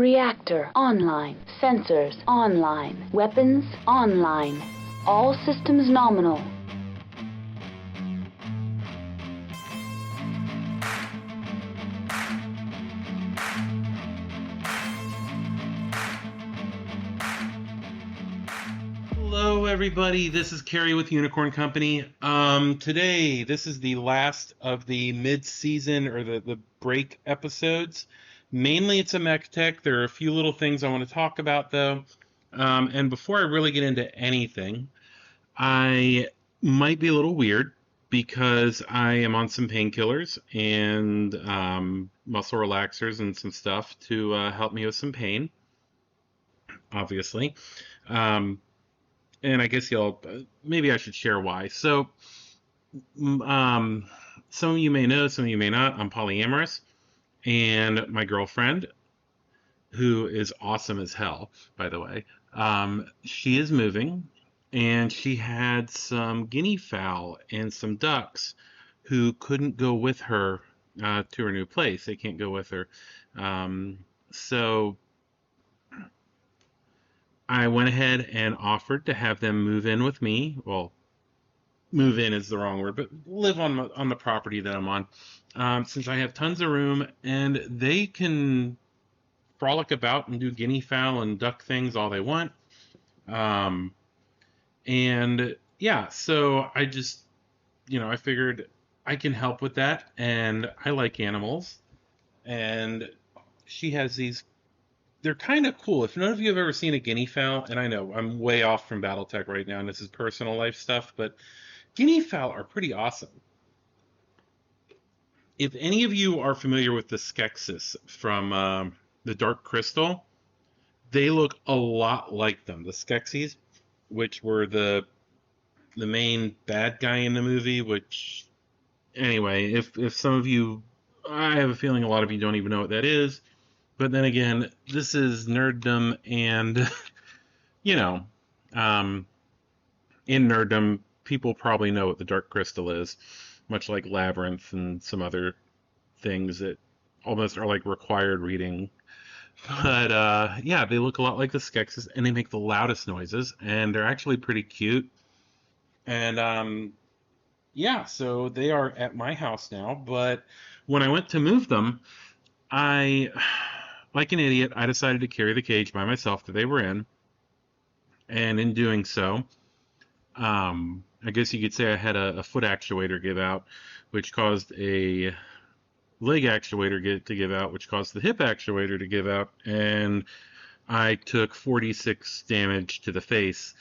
Reactor online. Sensors online. Weapons online. All systems nominal. Hello everybody, this is Carrie with Unicorn Company. Today, this is the last of the mid-season or the break episodes. Mainly it's a mech tech. There are a few little things I want to talk about though. And before I really get into anything, I might be a little weird because I am on some painkillers and muscle relaxers and some stuff to help me with some pain, obviously. And I guess maybe I should share why. So, some of you may know, some of you may not, I'm polyamorous, and my girlfriend, who is awesome as hell, by the way, she is moving, and she had some guinea fowl and some ducks who couldn't go with her to her new place. They can't go with her. So I went ahead and offered to have them move in with me. Well, move in is the wrong word, but live on the property that I'm on, since I have tons of room and they can frolic about and do guinea fowl and duck things all they want. And yeah, so I just, I figured I can help with that, and I like animals, and she has these. They're kind of cool. If none of you have ever seen a guinea fowl, and I know I'm way off from Battletech right now, and this is personal life stuff, but guinea fowl are pretty awesome. If any of you are familiar with the Skeksis from the Dark Crystal, they look a lot like them. The Skeksis, which were the main bad guy in the movie, which, anyway, if some of you, I have a feeling a lot of you don't even know what that is. But then again, this is nerddom, and, in nerddom, people probably know what the Dark Crystal is, much like Labyrinth and some other things that almost are like required reading. But, yeah, they look a lot like the Skeksis, and they make the loudest noises, and they're actually pretty cute. And, yeah, so they are at my house now, but when I went to move them, like an idiot, I decided to carry the cage by myself that they were in. And in doing so, I guess you could say I had a foot actuator give out, which caused a leg actuator to give out, which caused the hip actuator to give out. And I took 46 damage to the face,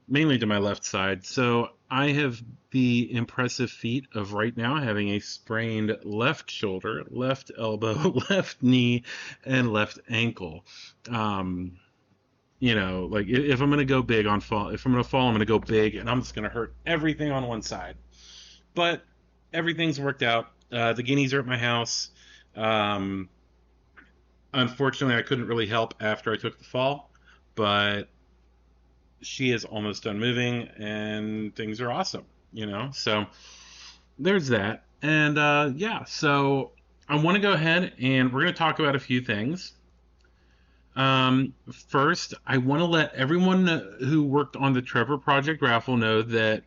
mainly to my left side. So I have the impressive feat of right now having a sprained left shoulder, left elbow, left knee, and left ankle. Like if I'm going to go big on fall, if I'm going to fall, I'm going to go big, and I'm just going to hurt everything on one side. But everything's worked out. The guineas are at my house. Unfortunately, I couldn't really help after I took the fall, but she is almost done moving, and things are awesome, So there's that. And yeah, so I want to go ahead and we're going to talk about a few things. First, I want to let everyone who worked on the Trevor Project raffle know that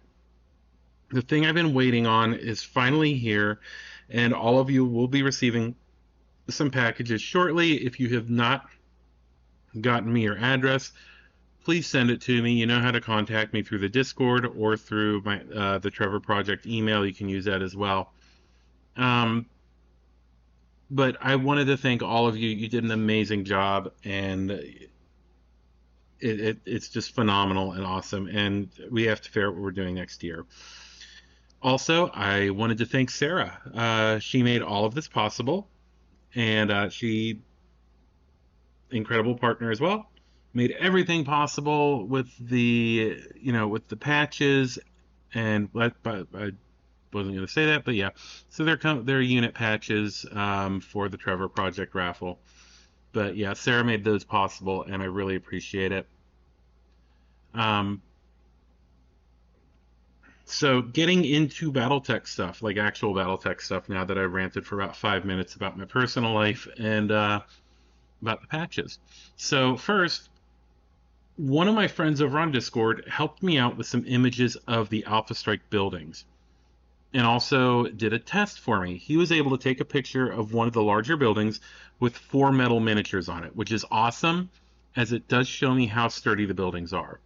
the thing I've been waiting on is finally here, and all of you will be receiving some packages shortly. If you have not gotten me your address, please send it to me. You know how to contact me through the Discord or through my the Trevor Project email. You can use that as well. But I wanted to thank all of you. You did an amazing job, and it's just phenomenal and awesome. And we have to figure out what we're doing next year. Also, I wanted to thank Sarah. She made all of this possible, and she, incredible partner as well, made everything possible with the patches, and I wasn't going to say that, but yeah. So they're unit patches for the Trevor Project raffle. But yeah, Sarah made those possible, and I really appreciate it. So getting into Battletech stuff, like actual Battletech stuff, now that I've ranted for about 5 minutes about my personal life, and about the patches. So first, one of my friends over on Discord helped me out with some images of the Alpha Strike buildings and also did a test for me. He was able to take a picture of one of the larger buildings with 4 metal miniatures on it, which is awesome as it does show me how sturdy the buildings are.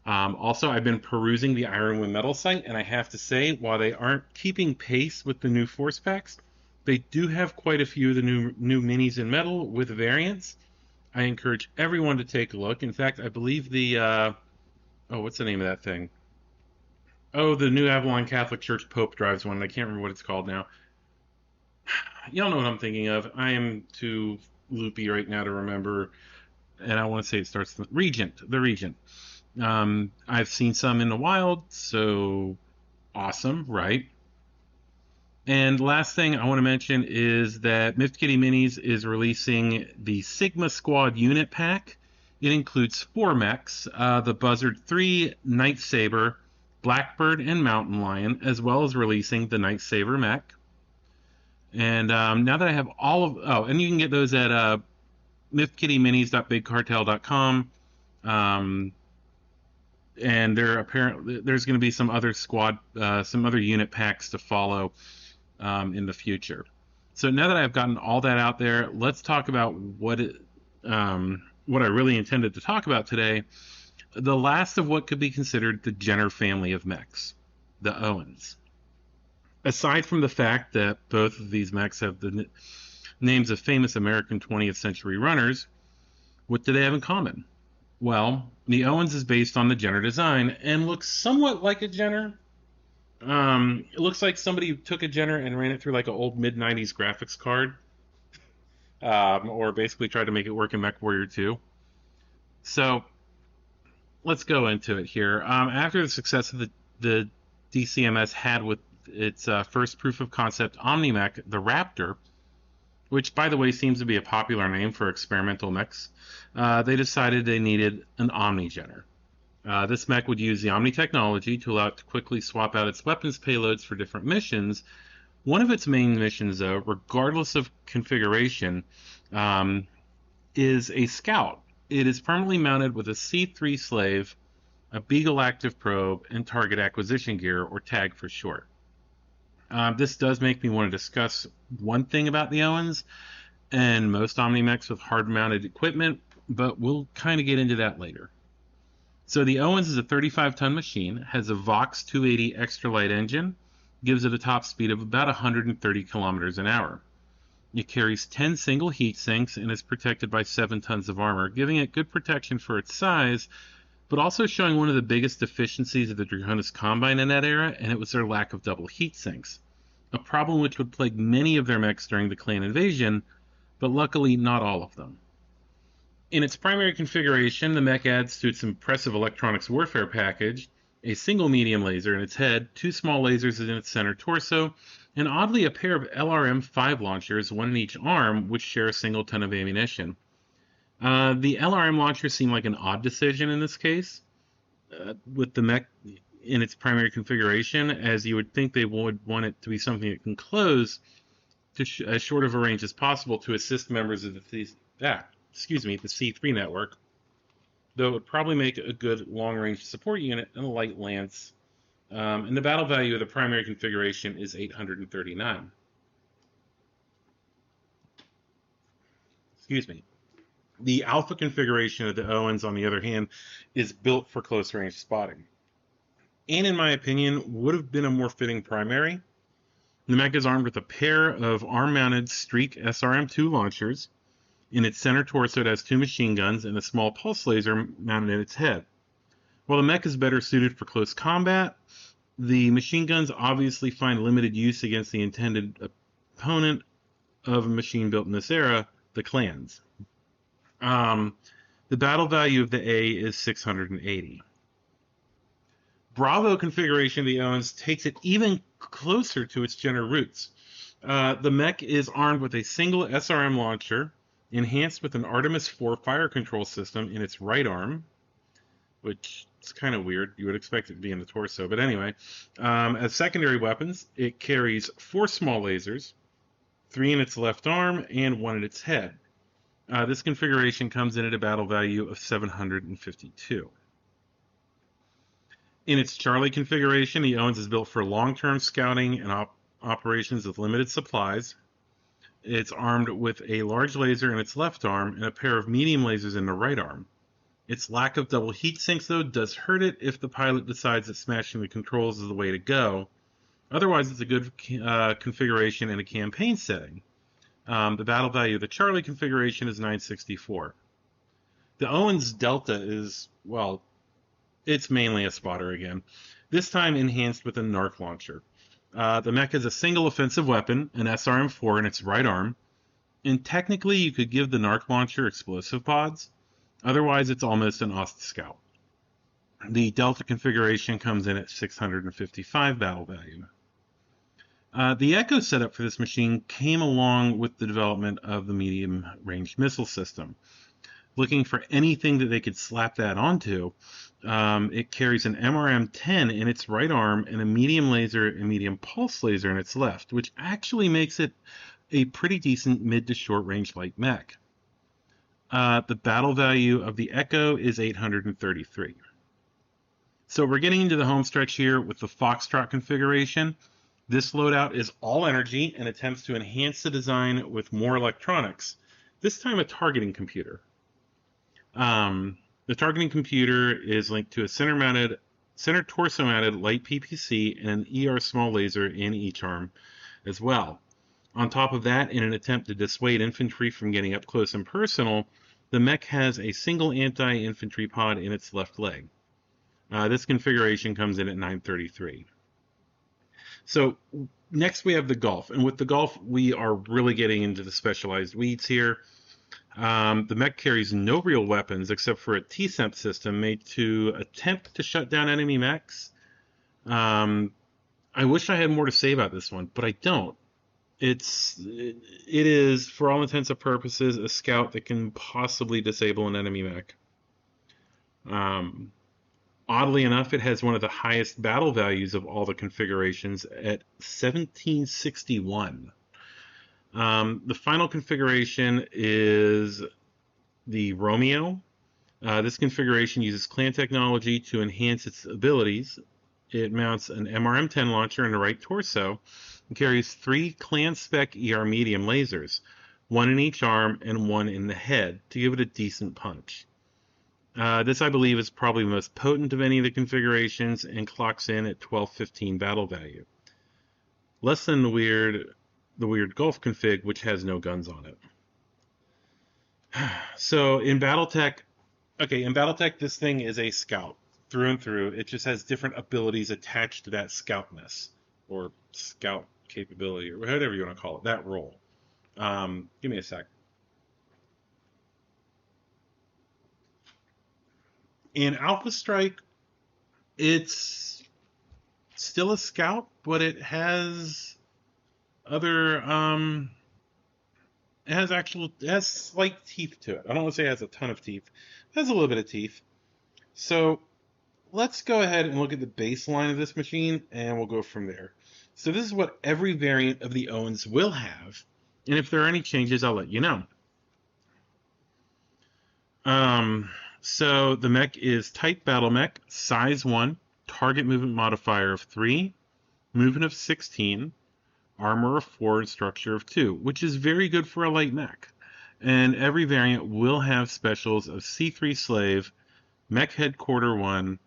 Also, I've been perusing the Ironwood Metal site, and I have to say, while they aren't keeping pace with the new force packs, they do have quite a few of the new minis in metal with variants. I encourage everyone to take a look. In fact, I believe the what's the name of that thing? Oh, the New Avalon Catholic Church Pope drives one. I can't remember what it's called now. Y'all know what I'm thinking of. I am too loopy right now to remember, and I want to say it starts with Regent. The Regent. I've seen some in the wild, so awesome, right? And last thing I want to mention is that Myth Kitty Minis is releasing the Sigma Squad unit pack. It includes 4 mechs, the Buzzard 3, Night Saber, Blackbird, and Mountain Lion, as well as releasing the Night Saber mech. And now that I have all of... Oh, and you can get those at mythkittyminis.bigcartel.com. And there's going to be some other some other unit packs to follow in the future. So now that I've gotten all that out there, let's talk about what I really intended to talk about today. The last of what could be considered the Jenner family of mechs, the Owens. Aside from the fact that both of these mechs have the names of famous American 20th century runners, what do they have in common? Well, the Owens is based on the Jenner design and looks somewhat like a Jenner. It looks like somebody took a Jenner and ran it through like an old mid-90s graphics card. Or basically tried to make it work in MechWarrior 2. So, let's go into it here. After the success of the DCMS had with its first proof of concept Omni-Mech, the Raptor, which, by the way, seems to be a popular name for experimental mechs, they decided they needed an Omni-Jenner. This mech would use the Omni technology to allow it to quickly swap out its weapons payloads for different missions. One of its main missions, though, regardless of configuration, is a Scout. It is permanently mounted with a C3 Slave, a Beagle Active Probe, and Target Acquisition Gear, or TAG for short. This does make me want to discuss one thing about the Owens and most Omni-Mechs with hard-mounted equipment, but we'll kind of get into that later. So the Owens is a 35-ton machine, has a Vox 280 extra light engine, gives it a top speed of about 130 kilometers an hour. It carries 10 single heat sinks and is protected by 7 tons of armor, giving it good protection for its size, but also showing one of the biggest deficiencies of the Draconis Combine in that era, and it was their lack of double heat sinks. A problem which would plague many of their mechs during the clan invasion, but luckily not all of them. In its primary configuration, the mech adds to its impressive electronics warfare package a single medium laser in its head, 2 small lasers in its center torso, and oddly a pair of LRM-5 launchers, one in each arm, which share a single ton of ammunition. The LRM launchers seem like an odd decision in this case, with the mech in its primary configuration, as you would think they would want it to be something that can close to as short of a range as possible to assist members of the C3 network, though it would probably make a good long-range support unit and a light lance. And the battle value of the primary configuration is 839. Excuse me. The alpha configuration of the Owens, on the other hand, is built for close-range spotting, and in my opinion, would have been a more fitting primary. The mech is armed with a pair of arm-mounted Streak SRM-2 launchers. In its center torso, it has 2 machine guns and a small pulse laser mounted in its head. While the mech is better suited for close combat, the machine guns obviously find limited use against the intended opponent of a machine built in this era, the clans. The battle value of the A is 680. Bravo configuration of the Owens takes it even closer to its Jenner roots. The mech is armed with a single SRM launcher, enhanced with an Artemis 4 fire control system in its right arm, which is kind of weird. You would expect it to be in the torso, but anyway. As secondary weapons, it carries 4 small lasers, 3 in its left arm and 1 in its head. This configuration comes in at a battle value of 752. In its Charlie configuration, the Owens is built for long-term scouting and operations with limited supplies. It's armed with a large laser in its left arm and a pair of medium lasers in the right arm. Its lack of double heat sinks, though, does hurt it if the pilot decides that smashing the controls is the way to go. Otherwise, it's a good configuration in a campaign setting. The battle value of the Charlie configuration is 964. The Owens Delta is, well, it's mainly a spotter again, this time enhanced with a NARC launcher. The mech has a single offensive weapon, an SRM-4 in its right arm, and technically you could give the NARC launcher explosive pods. Otherwise, it's almost an Ost Scout. The Delta configuration comes in at 655 battle value. The Echo setup for this machine came along with the development of the medium-range missile system. Looking for anything that they could slap that onto, it carries an MRM-10 in its right arm and a medium laser and medium pulse laser in its left, which actually makes it a pretty decent mid to short range light mech. The battle value of the Echo is 833. So we're getting into the home stretch here with the Foxtrot configuration. This loadout is all energy and attempts to enhance the design with more electronics, this time a targeting computer. The targeting computer is linked to a center torso-mounted light PPC and an ER small laser in each arm as well. On top of that, in an attempt to dissuade infantry from getting up close and personal, the mech has a single anti-infantry pod in its left leg. This configuration comes in at 933. So next we have the Golf, and with the Golf we are really getting into the specialized weeds here. The mech carries no real weapons except for a TSEMP system made to attempt to shut down enemy mechs. I wish I had more to say about this one, but I don't. It is, for all intents and purposes, a scout that can possibly disable an enemy mech. Oddly enough, it has one of the highest battle values of all the configurations at 1761. The final configuration is the Romeo. This configuration uses clan technology to enhance its abilities. It mounts an MRM-10 launcher in the right torso and carries 3 clan spec ER medium lasers, 1 in each arm and 1 in the head, to give it a decent punch. This, I believe, is probably the most potent of any of the configurations and clocks in at 1215 battle value. Less than the weird Golf config, which has no guns on it. So in BattleTech, this thing is a scout through and through. It just has different abilities attached to that scoutness or scout capability or whatever you want to call it, that role. Give me a sec. In Alpha Strike, it's still a scout, but it has other it has slight teeth to it. I don't want to say it has a ton of teeth. It has a little bit of teeth. So let's go ahead and look at the baseline of this machine, and we'll go from there. So this is what every variant of the Owens will have, and if there are any changes, I'll let you know. So the mech is Type Battle Mech, Size 1, Target Movement Modifier of 3, Movement of 16, Armor of 4, and Structure of 2, which is very good for a light mech. And every variant will have specials of C3 Slave, Mech Headquarter 1,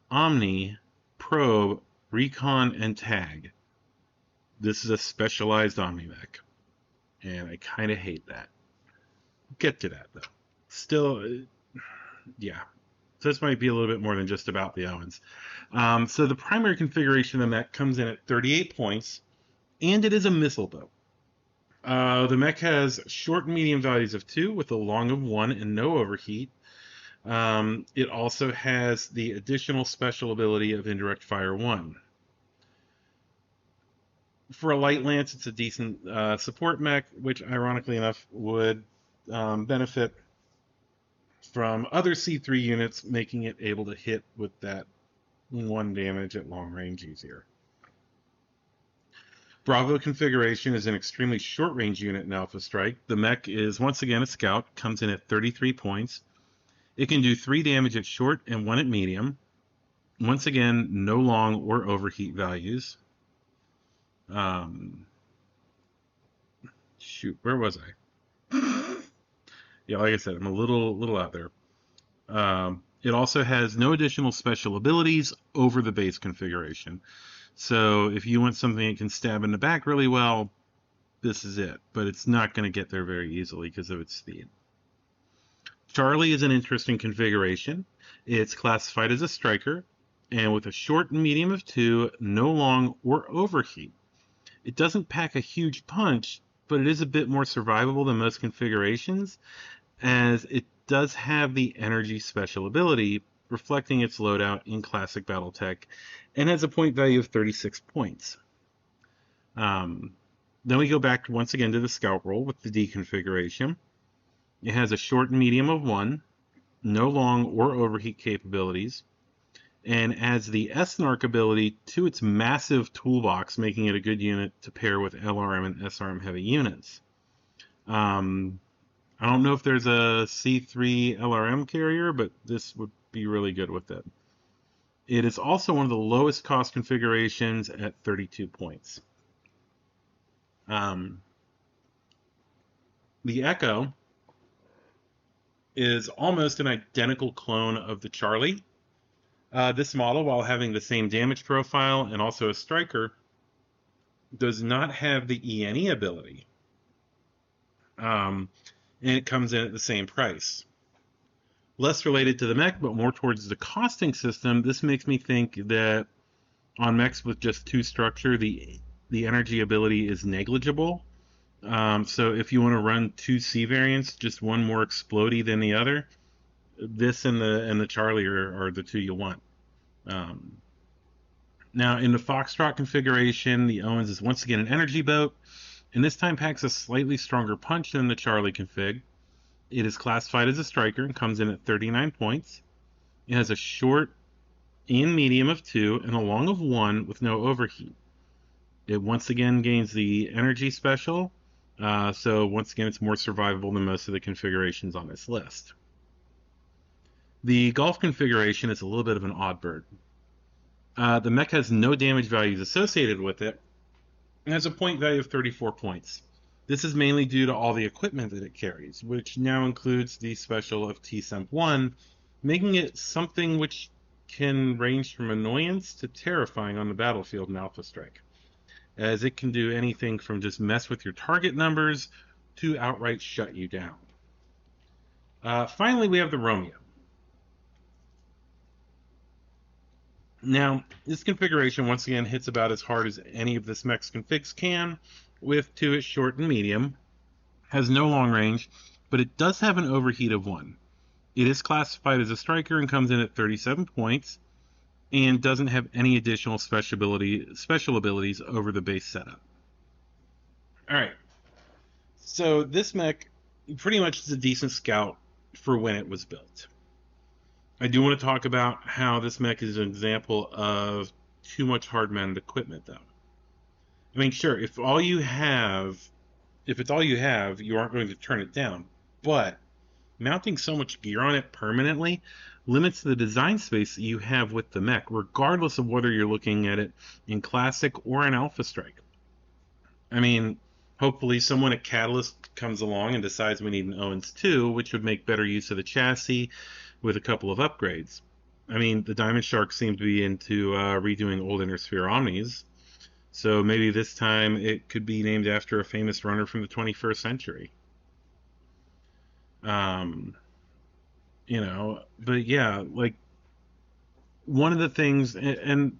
Omni, Probe, Recon, and Tag. This is a specialized Omni mech, and I kind of hate that. Get to that, though. Still, yeah. So this might be a little bit more than just about the Owens. So the primary configuration of the mech comes in at 38 points, and it is a missile boat. The mech has short and medium values of 2 with a long of 1 and no overheat. It also has the additional special ability of indirect fire 1. For a light lance, it's a decent support mech, which ironically enough would benefit from other C3 units, making it able to hit with that 1 damage at long range easier. Bravo configuration is an extremely short-range unit in Alpha Strike. The mech is once again a scout, comes in at 33 points. It can do 3 damage at short and 1 at medium. Once again, no long or overheat values. Shoot, where was I? Yeah, like I said, I'm a little out there. It also has no additional special abilities over the base configuration. So if you want something that can stab in the back really well, this is it. But it's not going to get there very easily because of its speed. Charlie is an interesting configuration. It's classified as a striker, and with a short and medium of 2, no long or overheat. It doesn't pack a huge punch, but it is a bit more survivable than most configurations, as it does have the energy special ability, reflecting its loadout in classic Battletech, and has a point value of 36 points. Then we go back once again to the scout roll with the D configuration. It has a short and medium of 1, no long or overheat capabilities, and adds the S-Narc ability to its massive toolbox, making it a good unit to pair with LRM and SRM heavy units. I don't know if there's a C3 LRM carrier, but this would be really good with it. It is also one of the lowest cost configurations at 32 points. The Echo is almost an identical clone of the Charlie. This model, while having the same damage profile and also a striker, does not have the ENE ability. And it comes in at the same price. Less related to the mech, but more towards the costing system, this makes me think that on mechs with just 2 structure, the energy ability is negligible. So if you want to run 2 C variants, just one more explodey than the other, this and the Charlie are the 2 you want. Now in the Foxtrot configuration, the Owens is once again an energy boat, and this time packs a slightly stronger punch than the Charlie config. It is classified as a striker and comes in at 39 points. It has a short and medium of 2 and a long of 1 with no overheat. It once again gains the energy special, so once again it's more survivable than most of the configurations on this list. The Golf configuration is a little bit of an odd bird. The mech has no damage values associated with it, and has a point value of 34 points. This is mainly due to all the equipment that it carries, which now includes the special of T-Semp1, making it something which can range from annoyance to terrifying on the battlefield in Alpha Strike, as it can do anything from just mess with your target numbers to outright shut you down. Finally, we have the Romeo. Now, this configuration once again hits about as hard as any of this mech's configs can, with 2 at short and medium, has no long range, but it does have an overheat of 1. It is classified as a striker and comes in at 37 points, and doesn't have any additional special abilities over the base setup. Alright, so this mech pretty much is a decent scout for when it was built. I do want to talk about how this mech is an example of too much hard-mounted equipment, though. I mean, sure, if it's all you have, you aren't going to turn it down. But mounting so much gear on it permanently limits the design space that you have with the mech, regardless of whether you're looking at it in Classic or in Alpha Strike. I mean, hopefully someone at Catalyst comes along and decides we need an Owens 2, which would make better use of the chassis with a couple of upgrades. I mean, the Diamond Shark seemed to be into redoing old Intersphere Omnis, so maybe this time it could be named after a famous runner from the 21st century. You know, but yeah, like, one of the things, and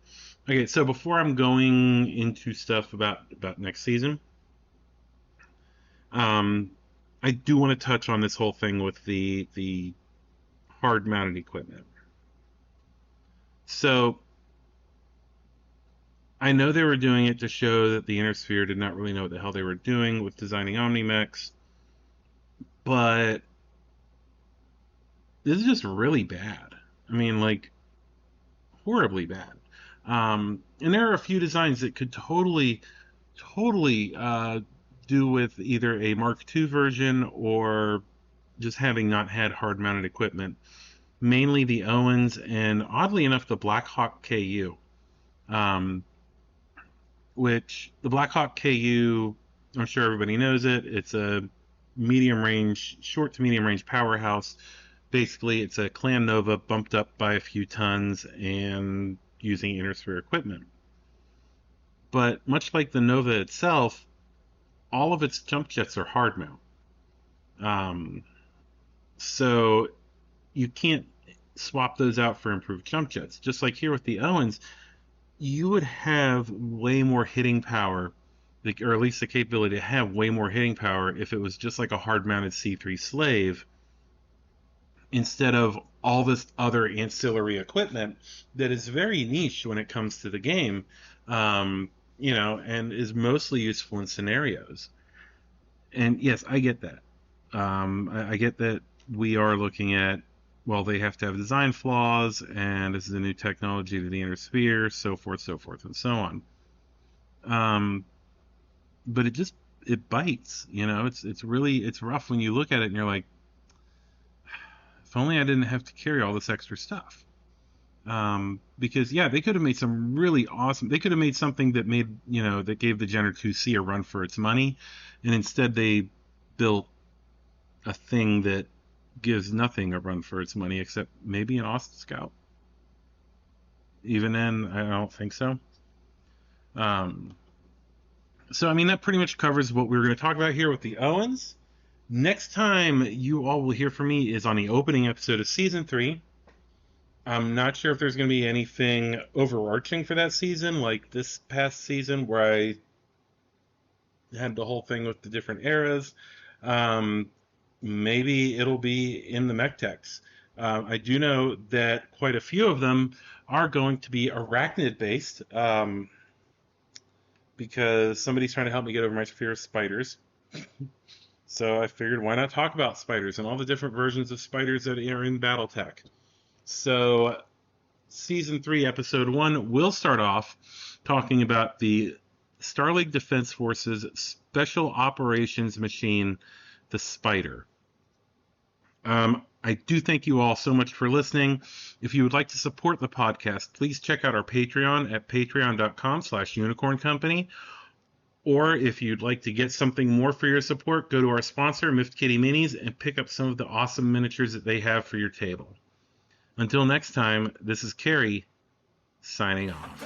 okay, so before I'm going into stuff about next season, I do want to touch on this whole thing with the hard-mounted equipment. So I know they were doing it to show that the Intersphere did not really know what the hell they were doing with designing Omni-Mechs, but this is just really bad. I mean, like, horribly bad. And there are a few designs that could totally totally do with either a Mark II version or just having not had hard-mounted equipment. Mainly the Owens and, oddly enough, the Blackhawk KU. Which the Blackhawk KU, I'm sure everybody knows it. It's a medium range, short to medium range powerhouse. Basically, it's a Clan Nova bumped up by a few tons and using inner sphere equipment. But much like the Nova itself, all of its jump jets are hard mount. So you can't swap those out for improved jump jets. Just like here with the Owens, you would have way more hitting power, or at least the capability to have way more hitting power if it was just like a hard-mounted C3 Slave, instead of all this other ancillary equipment that is very niche when it comes to the game, and is mostly useful in scenarios. And yes, I get that. I get that we are looking at, well, they have to have design flaws, and this is a new technology to the inner sphere, so forth, and so on. But it bites, it's rough when you look at it and you're like, if only I didn't have to carry all this extra stuff. Because yeah, they could have made some really awesome, they could have made something that that gave the Jenner 2C a run for its money, and instead they built a thing that gives nothing a run for its money except maybe an Austin Scout. Even then, I don't think so. So I mean, that pretty much covers what we were going to talk about here with the Owens. Next time you all will hear from me is on the opening episode of season 3. I'm not sure if there's going to be anything overarching for that season, like this past season where I had the whole thing with the different eras. Maybe it'll be in the mech techs. I do know that quite a few of them are going to be arachnid based, because somebody's trying to help me get over my fear of spiders. So I figured, why not talk about spiders and all the different versions of spiders that are in BattleTech. So season 3, episode 1, we'll start off talking about the Starleague Defense Forces Special Operations Machine, the Spider. I do thank you all so much for listening. If you would like to support the podcast, please check out our Patreon at patreon.com/Unicorn Company. Or if you'd like to get something more for your support, go to our sponsor, Miffed Kitty Minis, and pick up some of the awesome miniatures that they have for your table. Until next time, this is Carrie, signing off.